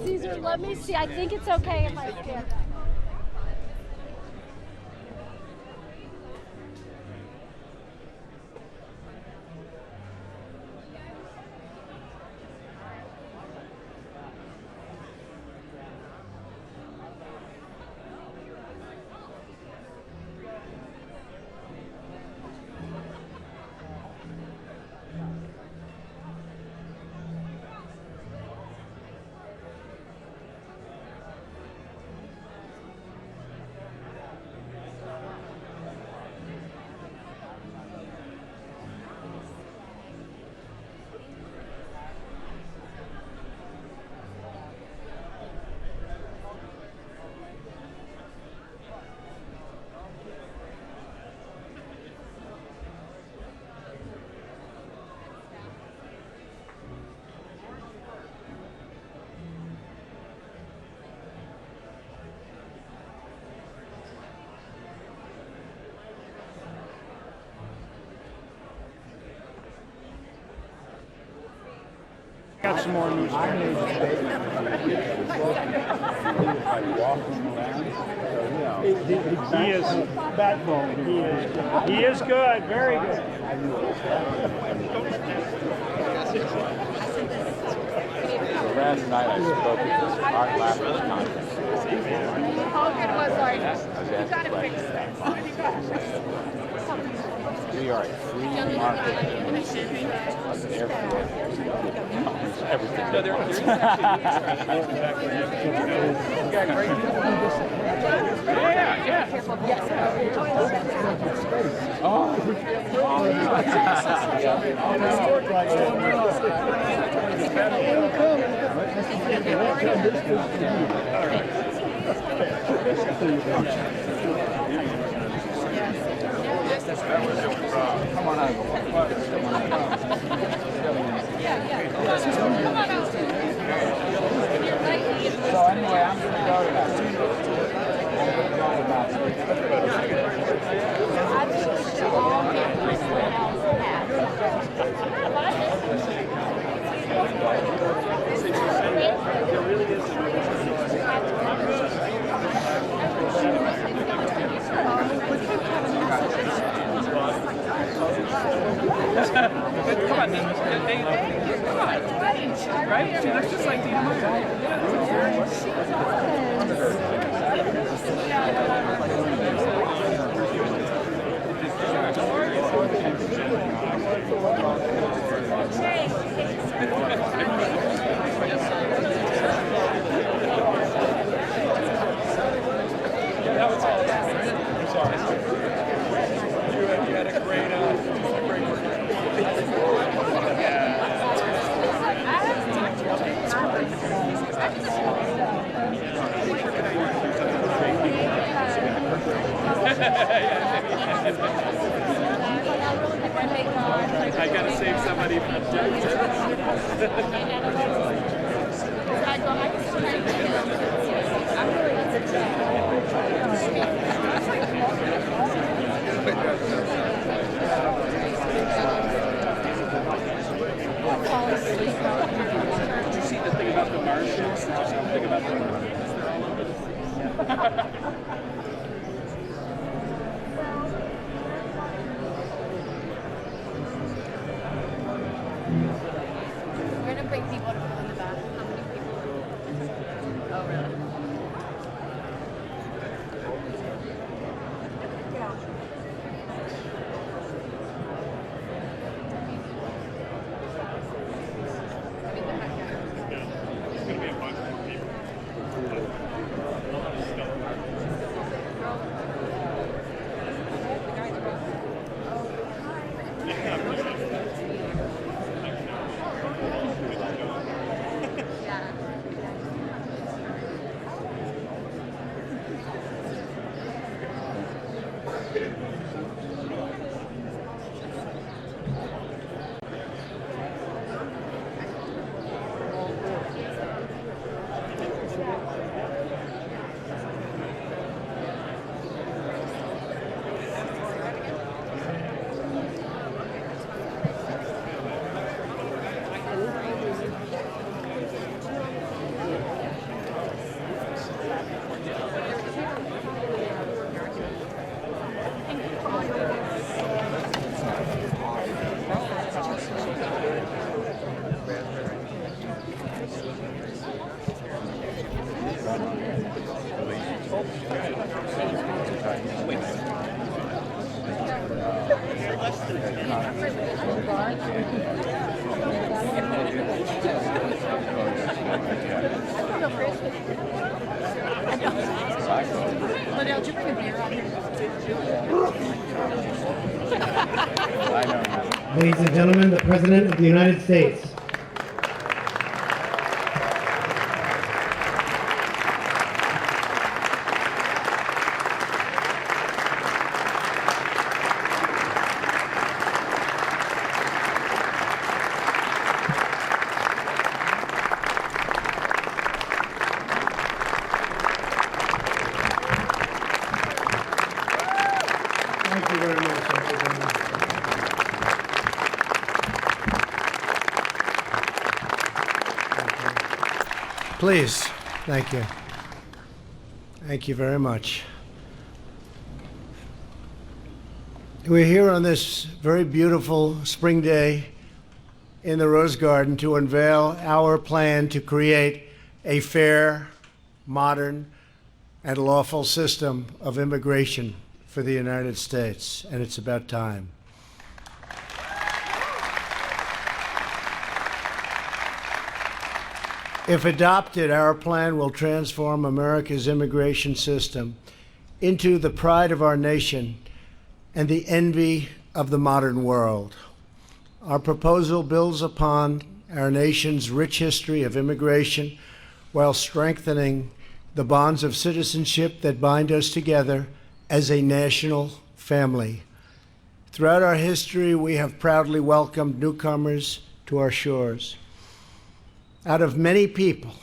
Caesar, let me see. I think it's okay if I skip. Got some more news. He is backbone. He is good. Very good. Last night I spoke at this art Lapis conference. How good was like, I was asked a question. We are a free market of therefore everything. No, there is Come on over. So anyway, I'm going to go to that. Come on, then. Come on. Right? She looks just like Dina Meyer. That was all. I'm sorry. You had a great work. I gotta save somebody from Did you see the thing about the Martians? Did you see the thing about the Martians? They're all over the we're gonna bring people to put in the back. How many people? Oh, really? Liddell, did you bring a beer out here? I know. Ladies and gentlemen, the President of the United States. Thank you very much. Thank you very much. Please. Thank you. Thank you very much. We're here on this very beautiful spring day in the Rose Garden to unveil our plan to create a fair, modern, and lawful system of immigration for the United States, and it's about time. If adopted, our plan will transform America's immigration system into the pride of our nation and the envy of the modern world. Our proposal builds upon our nation's rich history of immigration while strengthening the bonds of citizenship that bind us together as a national family. Throughout our history, we have proudly welcomed newcomers to our shores. Out of many people,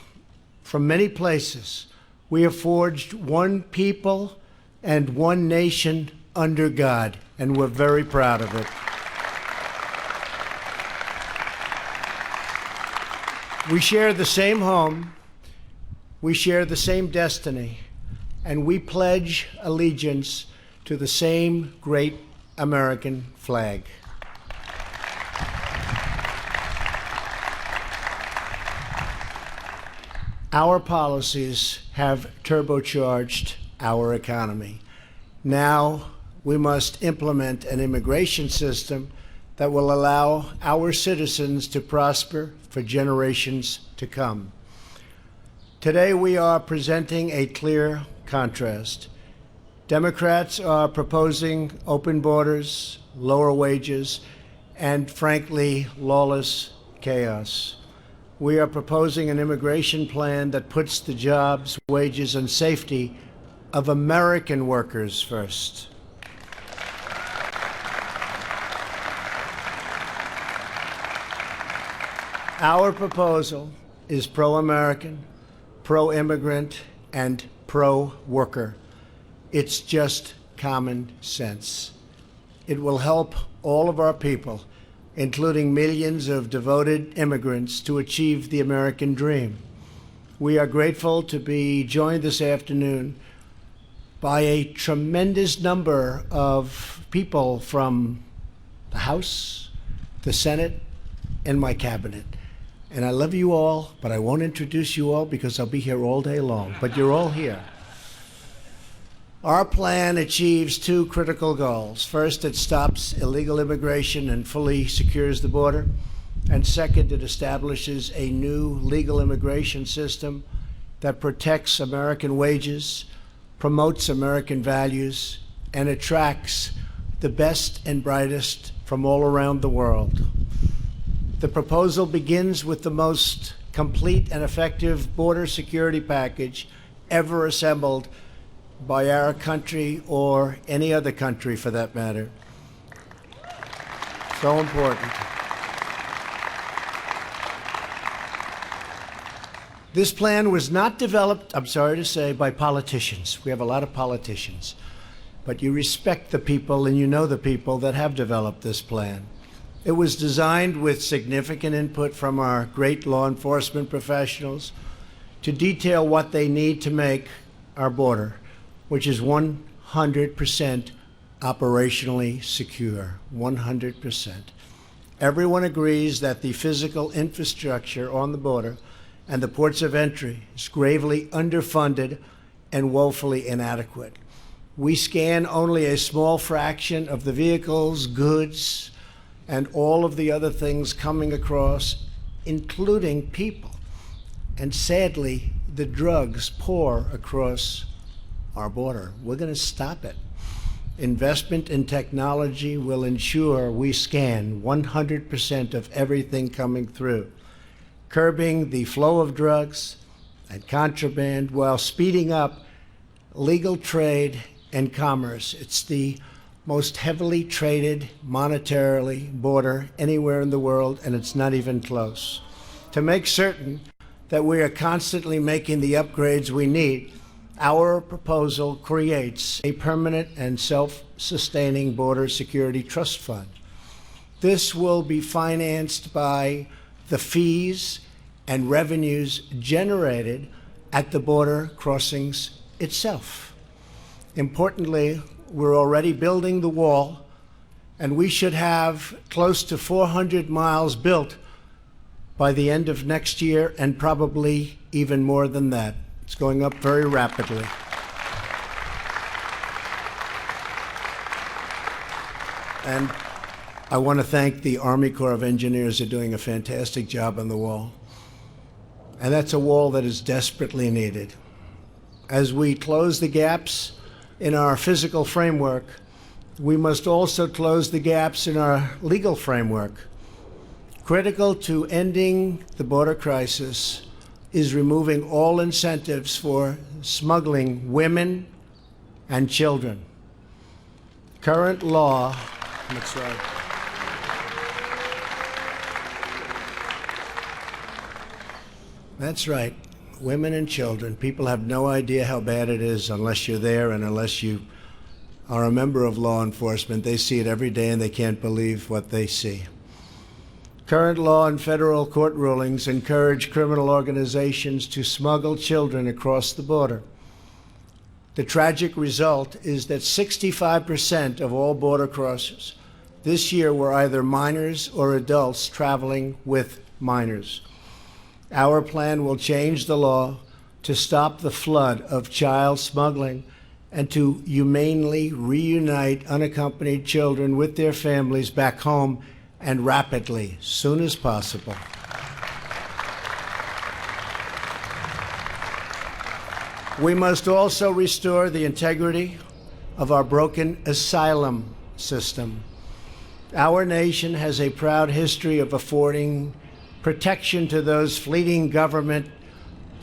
from many places, we have forged one people and one nation under God, and we're very proud of it. We share the same home, we share the same destiny, and we pledge allegiance to the same great American flag. Our policies have turbocharged our economy. Now we must implement an immigration system that will allow our citizens to prosper for generations to come. Today we are presenting a clear contrast. Democrats are proposing open borders, lower wages, and frankly, lawless chaos. We are proposing an immigration plan that puts the jobs, wages, and safety of American workers first. Our proposal is pro-American, pro-immigrant, and pro-worker. It's just common sense. It will help all of our people, including millions of devoted immigrants, to achieve the American dream. We are grateful to be joined this afternoon by a tremendous number of people from the House, the Senate, and my cabinet. And I love you all, but I won't introduce you all because I'll be here all day long, but you're all here. Our plan achieves two critical goals. First, it stops illegal immigration and fully secures the border. And second, it establishes a new legal immigration system that protects American wages, promotes American values, and attracts the best and brightest from all around the world. The proposal begins with the most complete and effective border security package ever assembled by our country or any other country for that matter. So important. This plan was not developed, I'm sorry to say, by politicians. We have a lot of politicians. But you respect the people and you know the people that have developed this plan. It was designed with significant input from our great law enforcement professionals to detail what they need to make our border, which is 100% operationally secure, 100%. Everyone agrees that the physical infrastructure on the border and the ports of entry is gravely underfunded and woefully inadequate. We scan only a small fraction of the vehicles, goods, and all of the other things coming across, including people. And sadly, the drugs pour across our border. We're going to stop it. Investment in technology will ensure we scan 100% of everything coming through, curbing the flow of drugs and contraband while speeding up legal trade and commerce. It's the most heavily traded monetarily border anywhere in the world, and it's not even close. To make certain that we are constantly making the upgrades we need, our proposal creates a permanent and self-sustaining border security trust fund. This will be financed by the fees and revenues generated at the border crossings itself. Importantly, we're already building the wall, and we should have close to 400 miles built by the end of next year, and probably even more than that. It's going up very rapidly. And I want to thank the Army Corps of Engineers. They're doing a fantastic job on the wall. And that's a wall that is desperately needed. As we close the gaps in our physical framework, we must also close the gaps in our legal framework. Critical to ending the border crisis is removing all incentives for smuggling women and children. Current law, next slide. That's right, women and children. People have no idea how bad it is unless you're there and unless you are a member of law enforcement. They see it every day and they can't believe what they see. Current law and federal court rulings encourage criminal organizations to smuggle children across the border. The tragic result is that 65% of all border crossers this year were either minors or adults traveling with minors. Our plan will change the law to stop the flood of child smuggling and to humanely reunite unaccompanied children with their families back home, and rapidly, soon as possible. We must also restore the integrity of our broken asylum system. Our nation has a proud history of affording protection to those fleeing government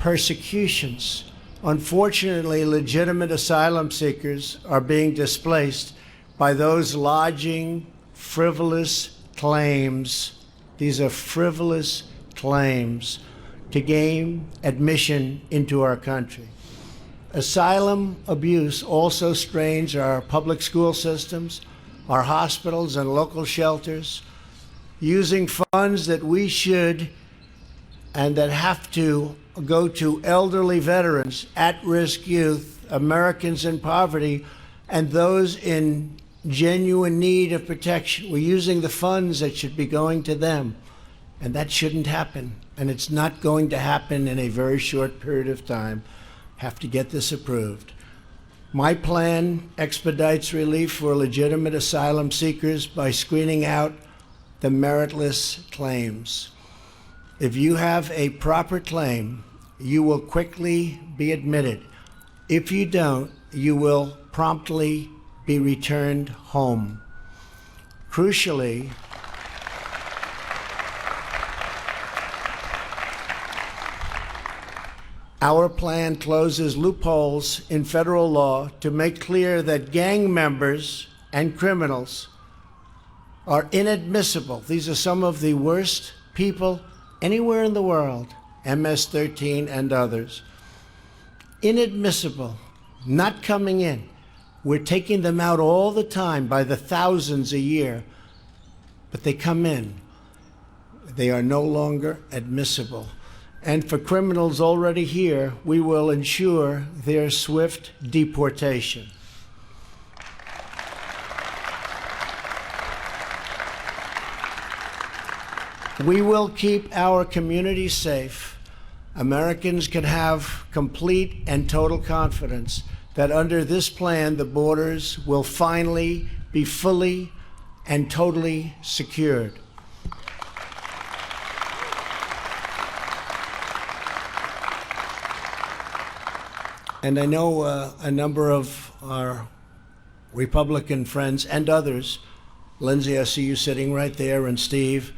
persecutions. Unfortunately, legitimate asylum seekers are being displaced by those lodging frivolous claims. These are frivolous claims to gain admission into our country. Asylum abuse also strains our public school systems, our hospitals and local shelters, using funds that we should and that have to go to elderly veterans, at-risk youth, Americans in poverty, and those in genuine need of protection. We're using the funds that should be going to them, and that shouldn't happen. And it's not going to happen in a very short period of time. Have to get this approved. My plan expedites relief for legitimate asylum seekers by screening out the meritless claims. If you have a proper claim, you will quickly be admitted. If you don't, you will promptly be returned home. Crucially, our plan closes loopholes in federal law to make clear that gang members and criminals are inadmissible. These are some of the worst people anywhere in the world, MS-13 and others. Inadmissible, not coming in. We're taking them out all the time by the thousands a year, but they come in. They are no longer admissible. And for criminals already here, we will ensure their swift deportation. We will keep our communities safe. Americans can have complete and total confidence that under this plan, the borders will finally be fully and totally secured. And I know a number of our Republican friends and others, Lindsay, I see you sitting right there, and Steve,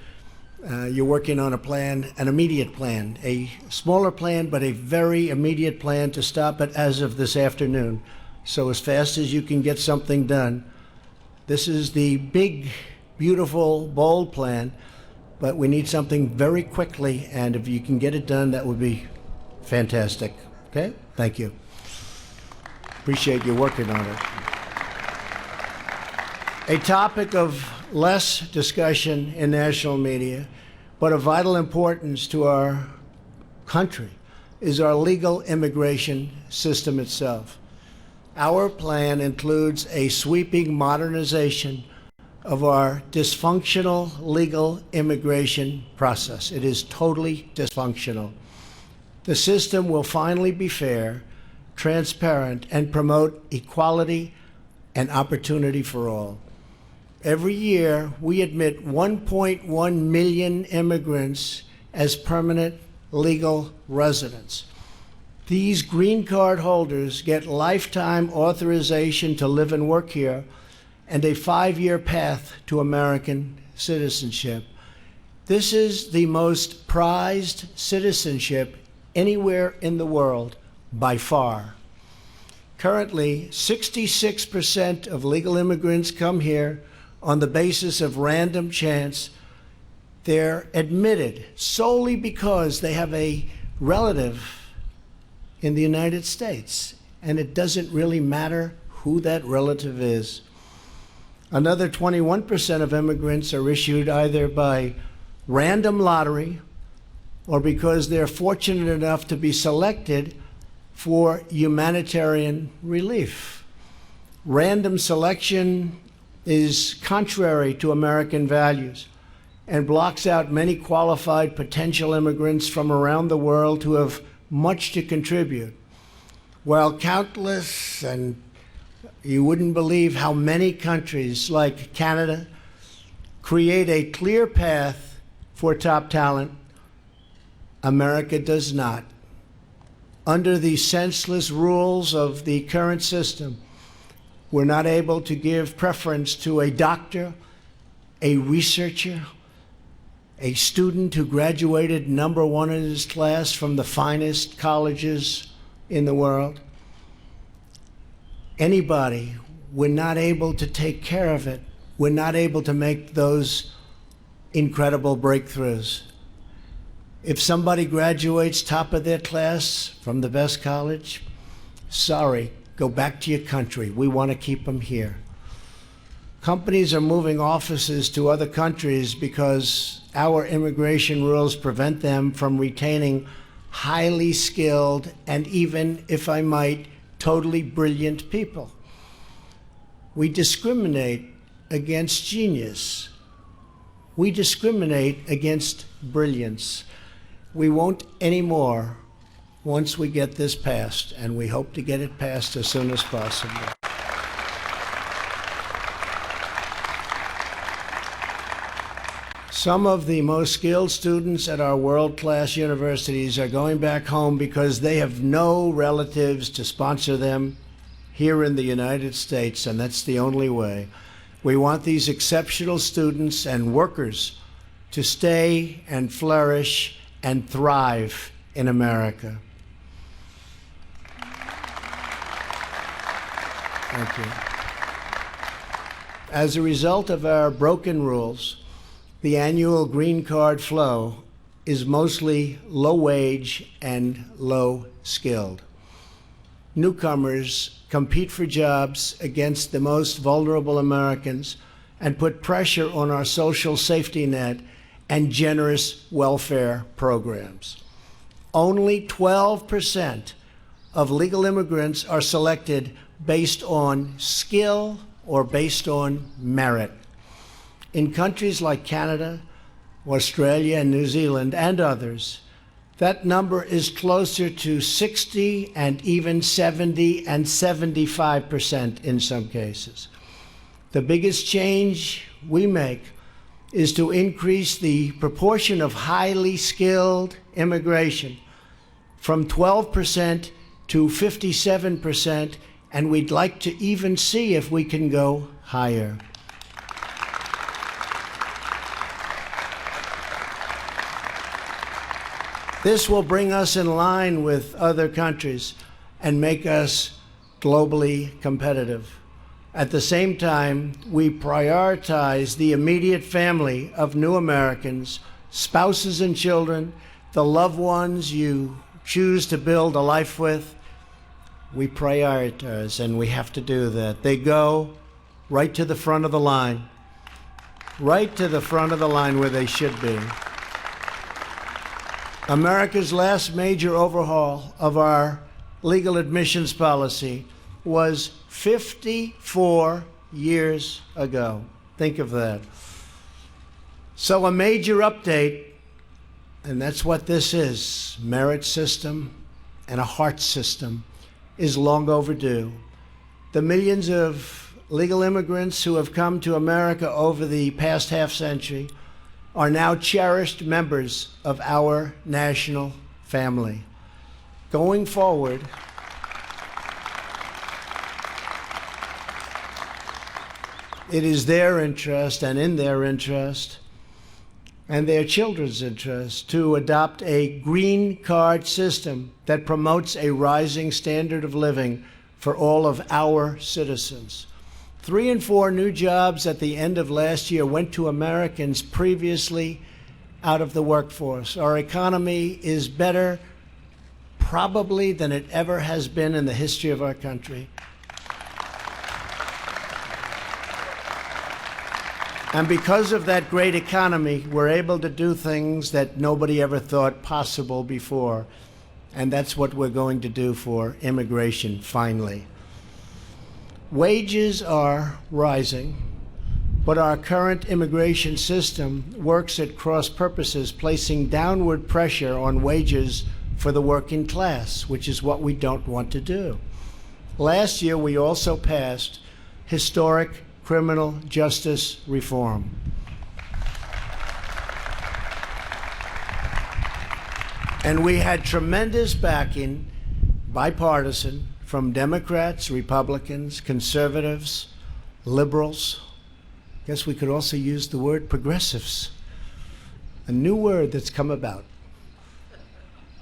you're working on a plan, an immediate plan, a smaller plan, but a very immediate plan to stop it as of this afternoon. So as fast as you can get something done. This is the big, beautiful, bold plan, but we need something very quickly, and if you can get it done, that would be fantastic. Okay? Thank you. Appreciate you working on it. A topic of less discussion in national media, but of vital importance to our country, is our legal immigration system itself. Our plan includes a sweeping modernization of our dysfunctional legal immigration process. It is totally dysfunctional. The system will finally be fair, transparent, and promote equality and opportunity for all. Every year, we admit 1.1 million immigrants as permanent legal residents. These green card holders get lifetime authorization to live and work here and a 5-year path to American citizenship. This is the most prized citizenship anywhere in the world, by far. Currently, 66% of legal immigrants come here on the basis of random chance. They're admitted solely because they have a relative in the United States, and it doesn't really matter who that relative is. Another 21% of immigrants are issued either by random lottery or because they're fortunate enough to be selected for humanitarian relief. Random selection is contrary to American values and blocks out many qualified potential immigrants from around the world who have much to contribute. While countless, and you wouldn't believe how many countries like Canada create a clear path for top talent, America does not. Under the senseless rules of the current system, we're not able to give preference to a doctor, a researcher, a student who graduated #1 in his class from the finest colleges in the world. Anybody, we're not able to take care of it. We're not able to make those incredible breakthroughs. If somebody graduates top of their class from the best college, sorry, go back to your country. We want to keep them here. Companies are moving offices to other countries because our immigration rules prevent them from retaining highly skilled and even, if I might, totally brilliant people. We discriminate against genius. We discriminate against brilliance. We won't anymore once we get this passed, and we hope to get it passed as soon as possible. Some of the most skilled students at our world-class universities are going back home because they have no relatives to sponsor them here in the United States, and that's the only way. We want these exceptional students and workers to stay and flourish and thrive in America. Thank you. As a result of our broken rules, the annual green card flow is mostly low-wage and low-skilled. Newcomers compete for jobs against the most vulnerable Americans and put pressure on our social safety net and generous welfare programs. Only 12% of legal immigrants are selected based on skill or based on merit. In countries like Canada, Australia, and New Zealand, and others, That number is closer to 60 and even 70 and 75% in some cases. The biggest change we make is to increase the proportion of highly skilled immigration from 12% to 57%, and we'd like to even see if we can go higher. This will bring us in line with other countries and make us globally competitive. At the same time, we prioritize the immediate family of new Americans, spouses and children, the loved ones you choose to build a life with. We prioritize, and we have to do that. They go right to the front of the line, right to the front of the line where they should be. America's last major overhaul of our legal admissions policy was 54 years ago. Think of that. So a major update, and that's what this is, merit system and a heart system, is long overdue. The millions of legal immigrants who have come to America over the past half century are now cherished members of our national family. Going forward, it is their interest and in their interest and their children's interest to adopt a green card system that promotes a rising standard of living for all of our citizens. 3 in 4 new jobs at the end of last year went to Americans previously out of the workforce. Our economy is better probably than it ever has been in the history of our country. And because of that great economy, we're able to do things that nobody ever thought possible before. And that's what we're going to do for immigration, finally. Wages are rising, but our current immigration system works at cross purposes, placing downward pressure on wages for the working class, which is what we don't want to do. Last year, we also passed historic criminal justice reform. And we had tremendous backing, bipartisan, from Democrats, Republicans, conservatives, liberals. I guess we could also use the word progressives, a new word that's come about.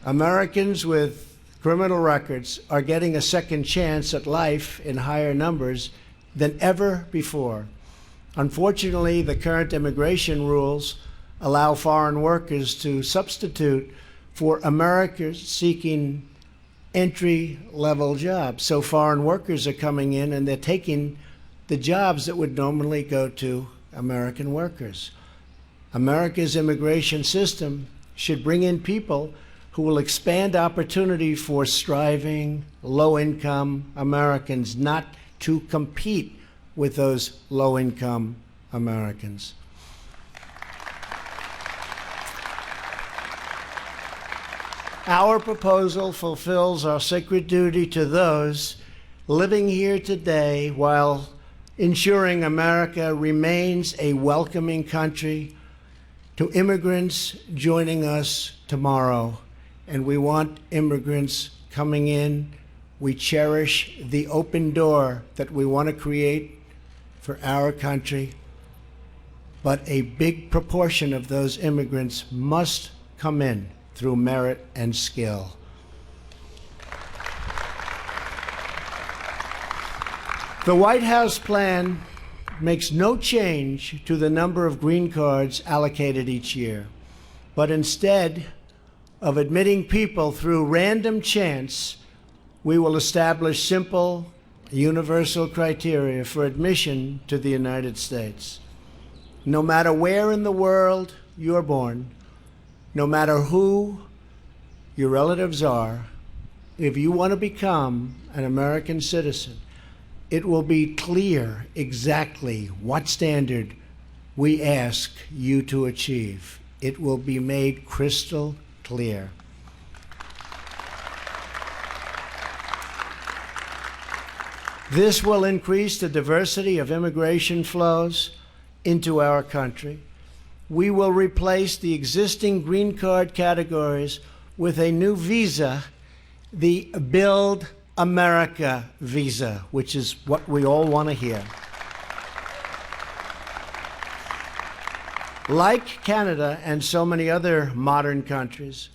Americans with criminal records are getting a second chance at life in higher numbers than ever before. Unfortunately, the current immigration rules allow foreign workers to substitute for Americans seeking entry-level jobs. So foreign workers are coming in and they're taking the jobs that would normally go to American workers. America's immigration system should bring in people who will expand opportunity for striving, low-income Americans, not to compete with those low-income Americans. Our proposal fulfills our sacred duty to those living here today while ensuring America remains a welcoming country to immigrants joining us tomorrow. And we want immigrants coming in. We cherish the open door that we want to create for our country. But a big proportion of those immigrants must come in through merit and skill. The White House plan makes no change to the number of green cards allocated each year, but instead of admitting people through random chance, we will establish simple, universal criteria for admission to the United States. No matter where in the world you're born, no matter who your relatives are, if you want to become an American citizen, it will be clear exactly what standard we ask you to achieve. It will be made crystal clear. This will increase the diversity of immigration flows into our country. We will replace the existing green card categories with a new visa, the Build America visa, which is what we all want to hear. Like Canada and so many other modern countries,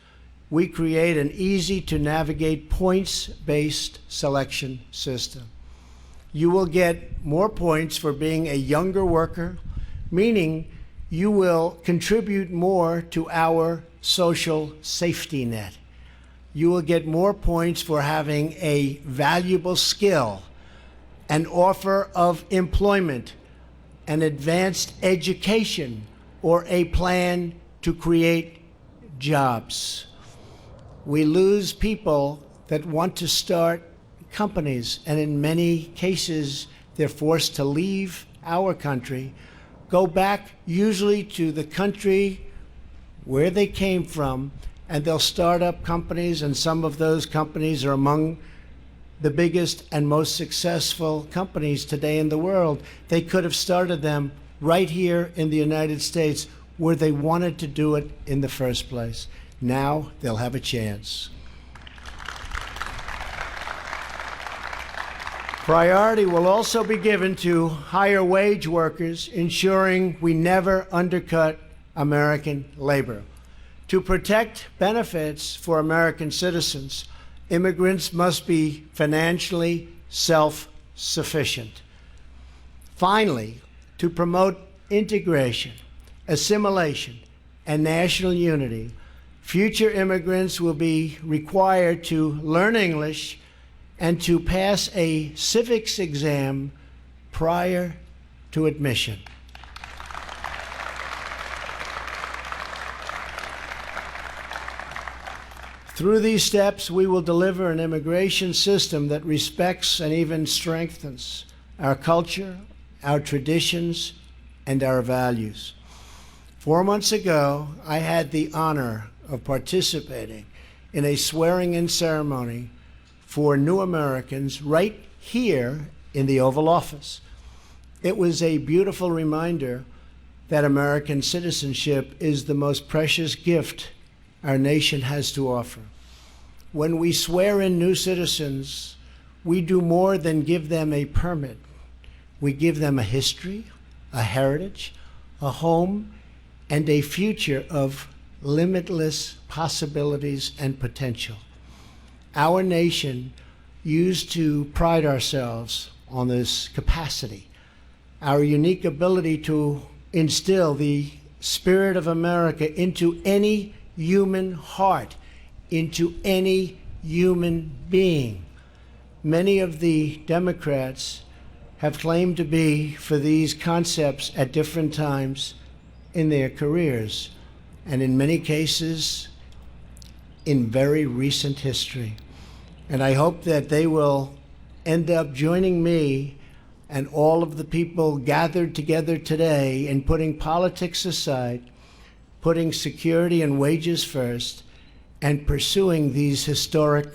we create an easy-to-navigate points-based selection system. You will get more points for being a younger worker, meaning you will contribute more to our social safety net. You will get more points for having a valuable skill, an offer of employment, an advanced education, or a plan to create jobs. We lose people that want to start companies, and in many cases, they're forced to leave our country, go back usually to the country where they came from, and they'll start up companies, and some of those companies are among the biggest and most successful companies today in the world. They could have started them right here in the United States where they wanted to do it in the first place. Now they'll have a chance. Priority will also be given to higher wage workers, ensuring we never undercut American labor. To protect benefits for American citizens, immigrants must be financially self-sufficient. Finally, to promote integration, assimilation, and national unity, future immigrants will be required to learn English and to pass a civics exam prior to admission. Through these steps, we will deliver an immigration system that respects and even strengthens our culture, our traditions, and our values. 4 months ago, I had the honor of participating in a swearing-in ceremony for new Americans right here in the Oval Office. It was a beautiful reminder that American citizenship is the most precious gift our nation has to offer. When we swear in new citizens, we do more than give them a permit. We give them a history, a heritage, a home, and a future of limitless possibilities and potential. Our nation used to pride ourselves on this capacity, our unique ability to instill the spirit of America into any human heart, into any human being. Many of the Democrats have claimed to be for these concepts at different times in their careers, and in many cases, in very recent history. And I hope that they will end up joining me and all of the people gathered together today in putting politics aside, putting security and wages first, and pursuing these historic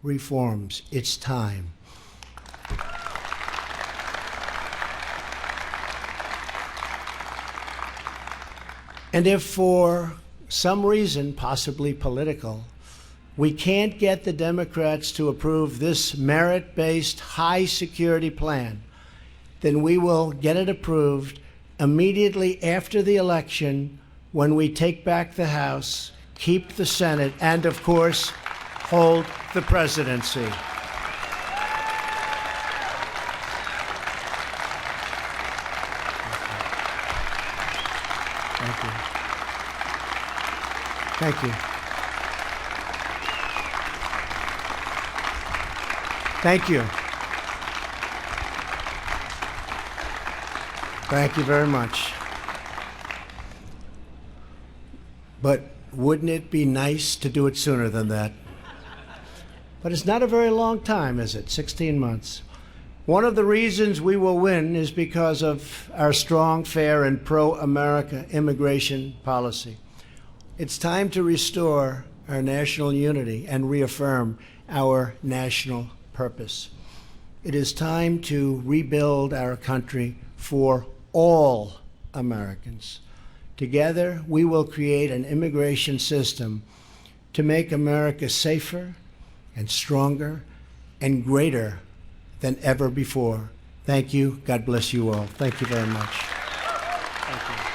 reforms. It's time. And if for some reason, possibly political, we can't get the Democrats to approve this merit-based high security plan, then we will get it approved immediately after the election when we take back the House, keep the Senate, and of course, hold the presidency. Thank you. Thank you. Thank you. Thank you very much. But wouldn't it be nice to do it sooner than that? But it's not a very long time, is it? 16 months. One of the reasons we will win is because of our strong, fair, and pro-America immigration policy. It's time to restore our national unity and reaffirm our national purpose. It is time to rebuild our country for all Americans. Together, we will create an immigration system to make America safer and stronger and greater than ever before. Thank you. God bless you all. Thank you very much. Thank you.